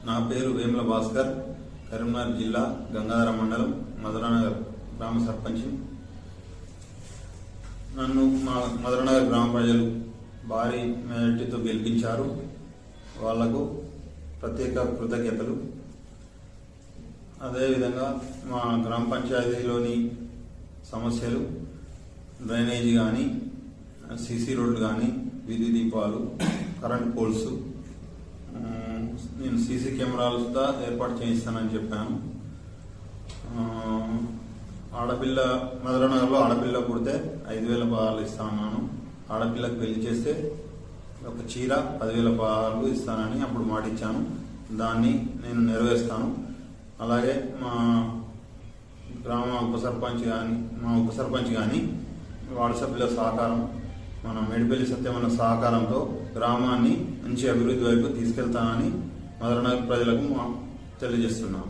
నా పేరు వేముల భాస్కర్, కరీంనగర్ జిల్లా గంగాధర మండలం మధురానగర్ గ్రామ సర్పంచ్. నన్ను మా మధురానగర్ గ్రామ ప్రజలు భారీ మెజారిటీతో గెలిపించారు. వాళ్లకు ప్రత్యేక కృతజ్ఞతలు. అదేవిధంగా మా గ్రామ పంచాయతీలోని సమస్యలు, డ్రైనేజీ కానీ, సీసీ రోడ్లు కానీ, వీధి దీపాలు, కరెంట్ పోల్స్, నేను సీసీ కెమెరాలు ఏర్పాటు చేయిస్తానని చెప్పాను. ఆడపిల్ల మధురానగర్లో ఆడపిల్ల పుడితే 5,000 పదాలు ఇస్తాను. ఆడపిల్లకు పెళ్లి చేస్తే ఒక చీర 10,000 పదాలు ఇస్తానని అప్పుడు మాటిచ్చాను. దాన్ని నేను నెరవేరుస్తాను. అలాగే మా గ్రామ ఉప సర్పంచ్ కానీ వార్డు సభ్యుల సహకారం, మన మేడిపల్లి సత్యమన్న సహకారంతో గ్రామాన్ని మంచి అభివృద్ధి వైపు తీసుకెళ్తానని మధురానగర్ ప్రజలకు తెలియజేస్తున్నాం.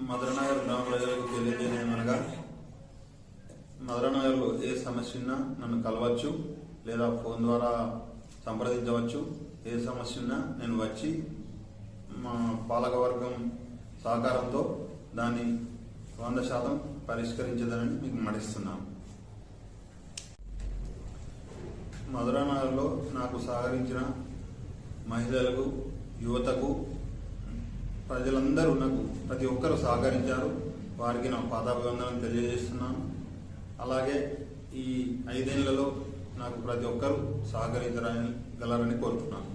మధురానగర్ గ్రామ ప్రజలకు తెలియజేయమనగా, మధురానగర్లో ఏ సమస్య ఉన్నా నన్ను కలవచ్చు లేదా ఫోన్ ద్వారా సంప్రదించవచ్చు. ఏ సమస్య ఉన్నా నేను వచ్చి మా పాలకవర్గం సహకారంతో దాన్ని 100% పరిష్కరించదని మీకు మడిస్తున్నాను. మధురానగర్లో నాకు సహకరించిన మహిళలకు, యువతకు, ప్రజలందరూ నాకు ప్రతి ఒక్కరు సహకరించారు. వారికి నా పాదాభివందనం తెలియజేస్తున్నాను. అలాగే ఈ 5 ఏళ్లలో నాకు ప్రతి ఒక్కరూ సహకరించగలరని కోరుతున్నాను.